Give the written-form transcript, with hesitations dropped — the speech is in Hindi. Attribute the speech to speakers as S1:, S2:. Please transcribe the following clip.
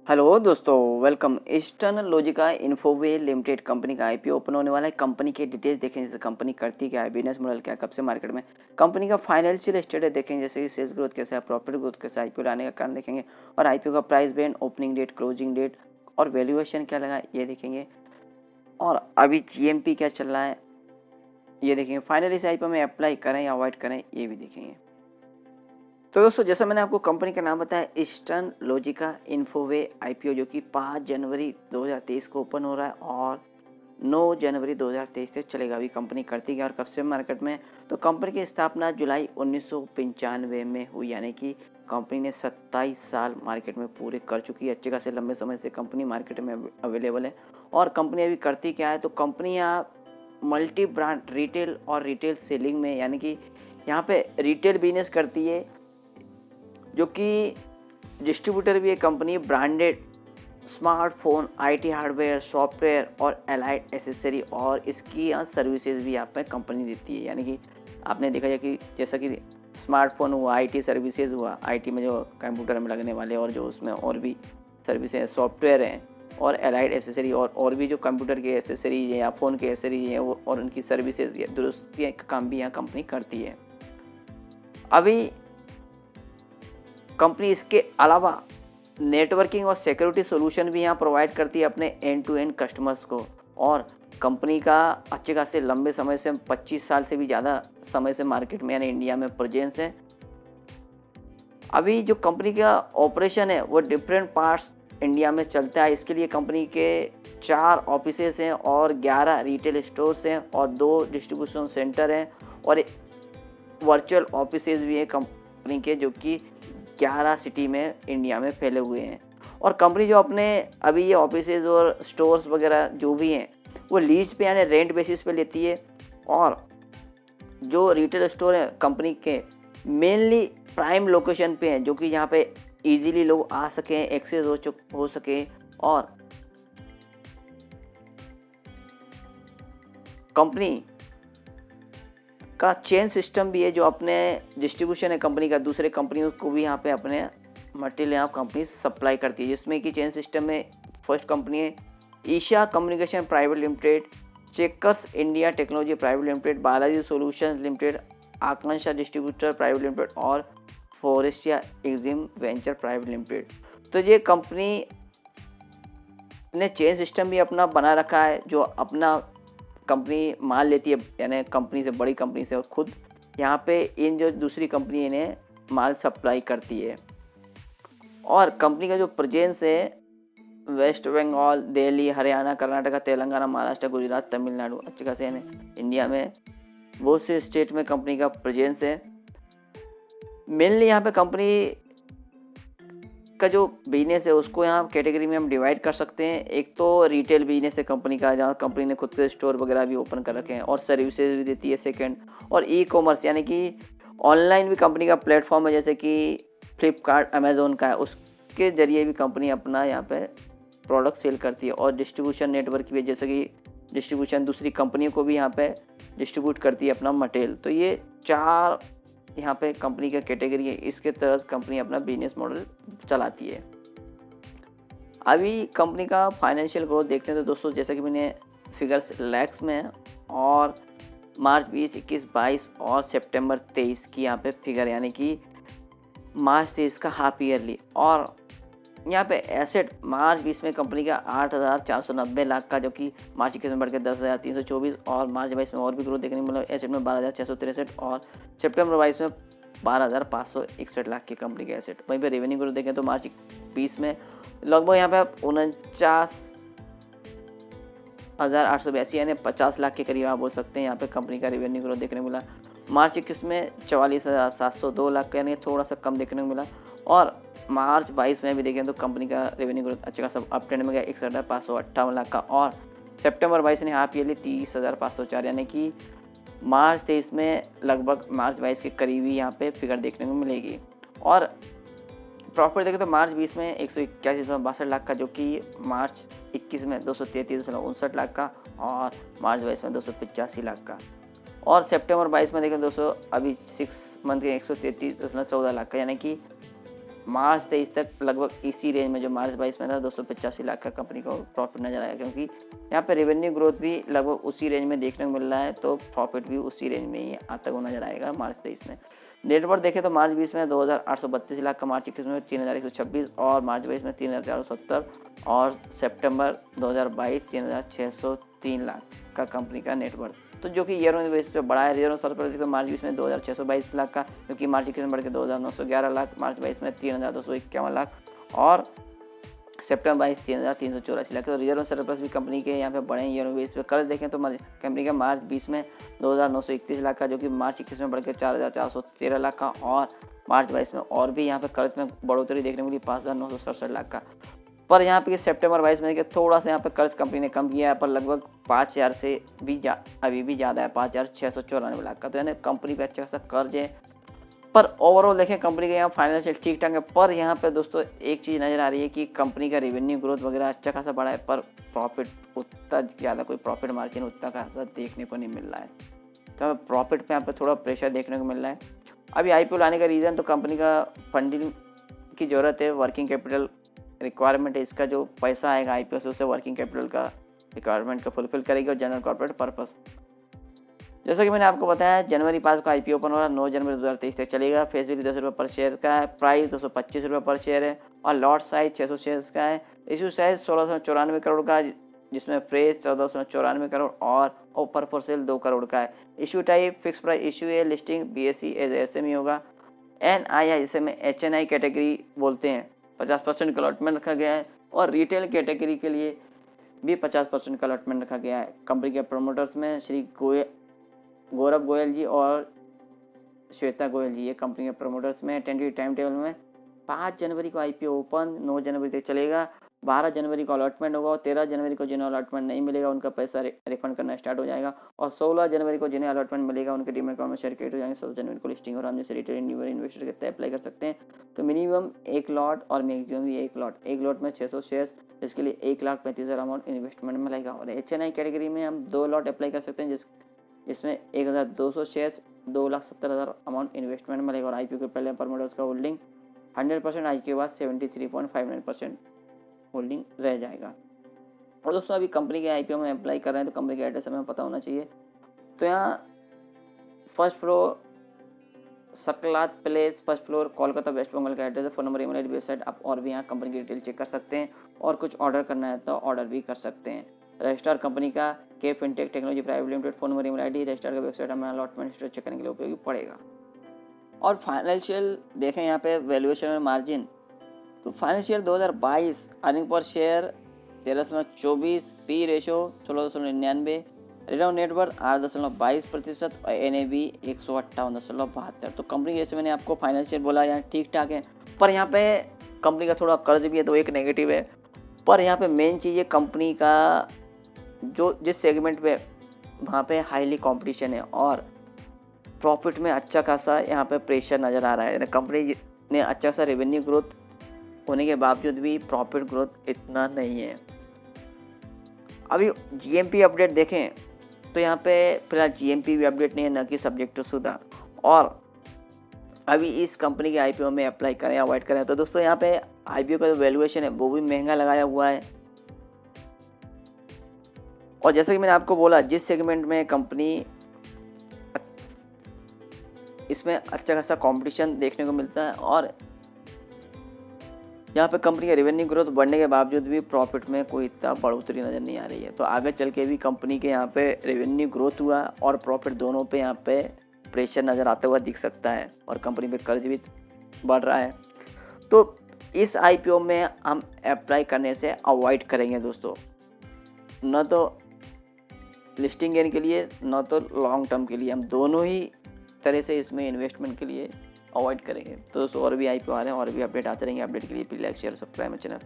S1: हेलो दोस्तों, welcome. Eastern Logica Infoway limited company का आईपीओ ओपन होने वाला है। कंपनी के डिटेल्स देखें, जैसे कंपनी करती क्या है, बिजनेस मॉडल क्या है, कब से मार्केट में, कंपनी का फाइनेंशियल स्टेटस देखेंगे, जैसे कि सेल्स ग्रोथ कैसा है, प्रॉफिट ग्रोथ कैसा है, आईपीओ लाने का कारण देखेंगे, और आईपीओ का price band, opening date, closing date और वैल्यूएशन क्या लगा ये देखेंगे, और अभी जीएमपी क्या चल रहा है ये देखेंगे। फाइनली इस आईपीओ में अप्लाई करें या अवॉइड करें ये भी देखेंगे। तो दोस्तों, जैसा मैंने आपको कंपनी का नाम बताया, ईस्टर्न लॉजिका इन्फोवे आईपीओ, जो कि 5 जनवरी 2023 को ओपन हो रहा है और 9 जनवरी 2023 तक चलेगा। अभी कंपनी करती है और कब से मार्केट में, तो कंपनी की स्थापना जुलाई 1995 में हुई, यानी कि कंपनी ने 27 साल मार्केट में पूरे कर चुकी है। अच्छे खासे लंबे समय से कंपनी मार्केट में अवेलेबल है। और कंपनी अभी करती क्या है, तो कंपनी यहाँ मल्टी ब्रांड रिटेल और रिटेल सेलिंग में, यानी कि यहाँ पे रिटेल बिजनेस करती है, जो कि डिस्ट्रीब्यूटर भी है company. Branded smartphone, IT hardware, software और एलाइड एसेसरी और इसकी सर्विसेज भी यहाँ पे कंपनी देती है। यानी कि आपने देखा जाए कि जैसा कि स्मार्टफोन हुआ, आईटी सर्विसेज हुआ, आईटी में जो कंप्यूटर में लगने वाले, और जो उसमें और भी सर्विसेज हैं, सॉफ्टवेयर हैं और एलाइड एसेसरी, और भी जो कंप्यूटर के एसेसरीज हैं या फ़ोन के एसेसरीज हैं वो, और उनकी सर्विसेज या दुरुस्ती का काम भी यहाँ कंपनी करती है। अभी कंपनी इसके अलावा नेटवर्किंग और सिक्योरिटी सॉल्यूशन भी यहाँ प्रोवाइड करती है अपने एंड टू एंड कस्टमर्स को। और कंपनी का अच्छे खासे लंबे समय से, 25 साल से भी ज़्यादा समय से मार्केट में यानी इंडिया में प्रेजेंस है। अभी जो कंपनी का ऑपरेशन है वो डिफरेंट पार्ट्स इंडिया में चलता है। इसके लिए कंपनी के 4 ऑफिसेस हैं और 11 रिटेल स्टोर्स हैं और 2 डिस्ट्रीब्यूशन सेंटर हैं और वर्चुअल ऑफिसेज भी हैं कंपनी के, जो कि 11 सिटी में इंडिया में फैले हुए हैं। और कंपनी जो अपने अभी ये ऑफिसेज और स्टोर्स वगैरह जो भी हैं वो लीज पे यानी रेंट बेसिस पे लेती है। और जो रिटेल स्टोर हैं कंपनी के मेनली प्राइम लोकेशन पे हैं, जो कि यहाँ पे इजीली लोग आ सकें, एक्सेस हो सके। और कंपनी का चेन सिस्टम भी है, जो अपने डिस्ट्रीब्यूशन है कंपनी का दूसरे कंपनियों को भी यहाँ पे अपने मटेरियल यहाँ कंपनी सप्लाई करती है, जिसमें कि चेन सिस्टम में फर्स्ट कंपनी है Isha communication private limited, Checkers India technology private limited, Balaji solutions limited, Akanksha distributor private limited और Forestia Exim venture private limited. तो ये कंपनी ने चेन सिस्टम भी अपना बना रखा है, जो अपना कंपनी माल लेती है यानी कंपनी से, बड़ी कंपनी से, और खुद यहाँ पे इन जो दूसरी कंपनी इन्हें माल सप्लाई करती है। और कंपनी का जो प्रेजेंस है वेस्ट बंगाल, दिल्ली, हरियाणा, कर्नाटका, तेलंगाना, महाराष्ट्र, गुजरात, तमिलनाडु, अच्छे खासे यानी इंडिया में बहुत से स्टेट में कंपनी का प्रेजेंस है। मेनली यहाँ पे कंपनी का जो बिजनेस है उसको यहाँ कैटेगरी में हम डिवाइड कर सकते हैं। एक तो रिटेल बिजनेस है कंपनी का, जहाँ कंपनी ने खुद के स्टोर वगैरह भी ओपन कर रखे हैं और सर्विसेज भी देती है। सेकंड, और ई कॉमर्स यानी कि ऑनलाइन भी कंपनी का प्लेटफॉर्म है, जैसे कि फ्लिपकार्ट, अमेज़ोन का है, उसके ज़रिए भी कंपनी अपना यहाँ पे प्रोडक्ट सेल करती है। और डिस्ट्रीब्यूशन नेटवर्क भी है, जैसे कि डिस्ट्रीब्यूशन दूसरी कंपनियों को भी यहाँ पे डिस्ट्रीब्यूट करती है अपना मटेरियल। तो ये 4 यहाँ पे कंपनी का कैटेगरी है, इसके तहत कंपनी अपना बिजनेस मॉडल चलाती है। अभी कंपनी का फाइनेंशियल ग्रोथ देखते हैं तो दोस्तों, जैसा कि मैंने फिगर्स लैक्स में है और मार्च 20, 21, 22 और सितंबर 23 की यहाँ पे फिगर, यानी कि मार्च 23 का हाफ ईयरली। और यहाँ पे एसेट मार्च 20 में कंपनी का 8,490 लाख का, जो कि मार्च 21 में बढ़ के 10,324, और मार्च 22 में और भी ग्रोथ देखने को मिला, एसेट में 12,663, और सितंबर 22 में 12,561 लाख की कंपनी के एसेट। वहीं पे रेवेन्यू ग्रोथ देखें तो मार्च 20 में लगभग यहाँ पे 49,882 यानी 50 लाख के करीब आप बोल सकते हैं यहाँ पे कंपनी का रेवेन्यू ग्रोथ देखने को मिला। मार्च 21 में 44,702 लाख का, यानी थोड़ा सा कम देखने को मिला। और मार्च 22 में भी देखें तो कंपनी का रेवेन्यू ग्रोथ अच्छा खासा अप ट्रेंड में गया, 61,558 लाख का। और सितंबर 22 ने हाफ ईयरली 30,504, यानी कि मार्च 23 में लगभग मार्च 22 के करीब ही यहाँ पे फिगर देखने को मिलेगी। और प्रॉफिट देखें तो मार्च 20 में 181,62 लाख का, जो कि मार्च 21 में 233,59 लाख का, और मार्च 22 में 285 लाख का। और सितंबर 22 में देखें दोस्तों, अभी 6 मंथ के 133,14 लाख का, यानी कि मार्च 23 तक लगभग इसी रेंज में जो मार्च 22 में था 285 लाख का कंपनी को प्रॉफिट नजर आया, क्योंकि यहाँ पे रेवेन्यू ग्रोथ भी लगभग उसी रेंज में देखने को मिल रहा है, तो प्रॉफिट भी उसी रेंज में ही आता हुआ नजर आएगा मार्च 23 में। नेटवर्थ देखें तो मार्च 20 में 2,832 लाख का, मार्च 21 में 3,126 और मार्च 22 में 3,470 और सितंबर 2022 3,603 लाख का कंपनी का नेटवर्थ, तो जो कि ईयर ऑन बेसिस पे बढ़ा है। ईयर ऑन सर पर मार्च 20 में 2,622 लाख का, क्योंकि मार्च 21 में बढ़ के 2,911 लाख, मार्च 22 में 3,251 लाख और सितंबर 22 3,384 लाख। तो रिजर्व सरप्लस भी कंपनी के यहाँ पे बढ़े ईयर ऑन बेसिस पे। कर्ज देखें तो कंपनी का मार्च 20 में 2,931 लाख का, जो कि मार्च 21 में बढ़ के 4,413 लाख का और मार्च 22 में और भी यहाँ पे कर्ज में बढ़ोतरी देखने को मिली 5,967 लाख का। पर यहाँ पे सितंबर 22 में देखिए थोड़ा सा यहाँ पे कर्ज कंपनी ने कम किया है, पर लगभग 5,000 से भी अभी भी ज़्यादा है, 5,694 लाख का। तो यानी कंपनी पे अच्छा खासा कर्ज है, पर ओवरऑल देखें कंपनी का यहाँ फाइनेंशियल ठीक ठाक है। पर यहाँ पे दोस्तों एक चीज़ नज़र आ रही है कि कंपनी का रेवेन्यू ग्रोथ वगैरह अच्छा खासा बढ़ा है, पर प्रॉफिट उतना ज़्यादा कोई प्रॉफिट मार्जिन उतना खासा देखने को नहीं मिल रहा है, तो प्रॉफिट पे यहाँ पे थोड़ा प्रेशर देखने को मिल रहा है। अभी IPO लाने का रीज़न तो कंपनी का फंडिंग की ज़रूरत है, वर्किंग कैपिटल रिक्वायरमेंट है, इसका जो पैसा आएगा IPO से उससे वर्किंग कैपिटल का रिक्वायरमेंट का फुलफिल करेगी और जनरल कॉर्पोरेट पर्पस। जैसा कि मैंने आपको बताया जनवरी 5 को IPO ओपन हो रहा है, 9 जनवरी 2023 तक चलेगा। फेस वैल्यू 10 रुपये पर शेयर का है, प्राइस 225 रुपये पर शेयर है और लॉट साइज 600 शेयर्स का है। इशू साइज 1694 करोड़ का, जिसमें फ्रेश 1494 करोड़ और ओपर फॉर सेल 2 करोड़ का है। Issue type fix price issue है, लिस्टिंग BSE एज SME होगा। NII जिसे में HNI कैटेगरी बोलते हैं 50% का अलॉटमेंट रखा गया है और रिटेल कैटेगरी के लिए भी 50% का अलॉटमेंट रखा गया है। कंपनी के प्रमोटर्स में श्री गौरव गोयल जी और श्वेता गोयल जी, ये कंपनी के प्रमोटर्स में। टेंटेटिव टाइम टेबल में 5 जनवरी को IPO ओपन, 9 जनवरी तक चलेगा, 12 जनवरी को अलॉटमेंट होगा और 13 जनवरी को जिन्हें अलॉटमेंट नहीं मिलेगा उनका पैसा रिफंड करना स्टार्ट हो जाएगा और 16 जनवरी को जिन्हें अलॉटमेंट मिलेगा उनके डीमैट अकाउंट में शेयर क्रिएट हो जाएंगे। 17 जनवरी को लिस्टिंग और हम जैसे रिटेल इन्वेस्टर कितने अप्लाई कर सकते हैं, तो मिनिमम 1 लॉट और मैक्सिमम भी 1 लॉट। 1 लॉट में 600 शेयर्स, इसके लिए 1,35,000 अमाउंट इन्वेस्टमेंट मिलेगा। और HNI कैटेगरी में हम 2 लॉट अप्लाई कर सकते हैं, जिसमें 1,200 शेयर्स 2,70,000 अमाउंट इन्वेस्टमेंट मिलेगा। और IPO के पहले प्रमोटर्स का होल्डिंग 100%, IPO के बाद 73.59% होल्डिंग रह जाएगा। और दोस्तों अभी कंपनी के IPO में अप्लाई कर रहे हैं तो कंपनी का एड्रेस हमें पता होना चाहिए। तो यहाँ first floor Saklat place, first floor Kolkata West Bengal का एड्रेस है। Phone number, email ID, website, आप और भी यहाँ कंपनी की डिटेल चेक कर सकते हैं और कुछ ऑर्डर करना है तो ऑर्डर भी कर सकते हैं। रजिस्टर कंपनी का K fintech technology private limited, phone number, email ID, register का वेबसाइट हमें अलॉटमेंट हिस्ट्री चेक करने के लिए उपयोगी पड़ेगा। और फाइनेंशियल देखें यहाँ पे वैल्यूएशन और मार्जिन, तो financial 2022 earning per share 13.24, P ratio 16.99, return on net worth 8.22% और NAV 158.72। तो कंपनी जैसे मैंने आपको फाइनेंशियल बोला यहाँ ठीक ठाक है, पर यहाँ पे कंपनी का थोड़ा कर्ज भी है तो एक नेगेटिव है। पर यहाँ पे मेन चीज़ है कंपनी का जो जिस सेगमेंट पे वहाँ पे हाईली कंपटीशन है और प्रॉफिट में अच्छा खासा यहाँ पे प्रेशर नज़र आ रहा है। कंपनी ने अच्छा सा रेवेन्यू ग्रोथ होने के बावजूद भी प्रॉफिट ग्रोथ इतना नहीं है। अभी GMP अपडेट देखें तो यहाँ पे फिलहाल GMP भी अपडेट नहीं है, न कि सब्जेक्ट टू शुदा। और अभी इस कंपनी के IPO में अप्लाई करें अवॉइड करें। तो दोस्तों यहाँ पे IPO का जो वैल्यूएशन है वो भी महंगा लगाया हुआ है और जैसे कि मैंने आपको बोला जिस सेगमेंट में कंपनी इसमें अच्छा खासा कंपटीशन देखने को मिलता है और यहाँ पे कंपनी का रेवेन्यू ग्रोथ बढ़ने के बावजूद भी प्रॉफिट में कोई इतना बढ़ोतरी नज़र नहीं आ रही है। तो आगे चल के भी कंपनी के यहाँ पे रेवेन्यू ग्रोथ हुआ और प्रॉफिट दोनों पे यहाँ पे प्रेशर नज़र आता हुआ दिख सकता है और कंपनी पे कर्ज भी बढ़ रहा है। तो इस IPO में हम अप्लाई करने से अवॉइड करेंगे दोस्तों, न तो लिस्टिंग गेन के लिए न तो लॉन्ग टर्म के लिए, हम दोनों ही तरह से इसमें इन्वेस्टमेंट के लिए अवॉइड करेंगे। तो दोस्तों और भी IPO आ रहे हैं और भी अपडेट आते रहेंगे। अपडेट के लिए please like share subscribe channel.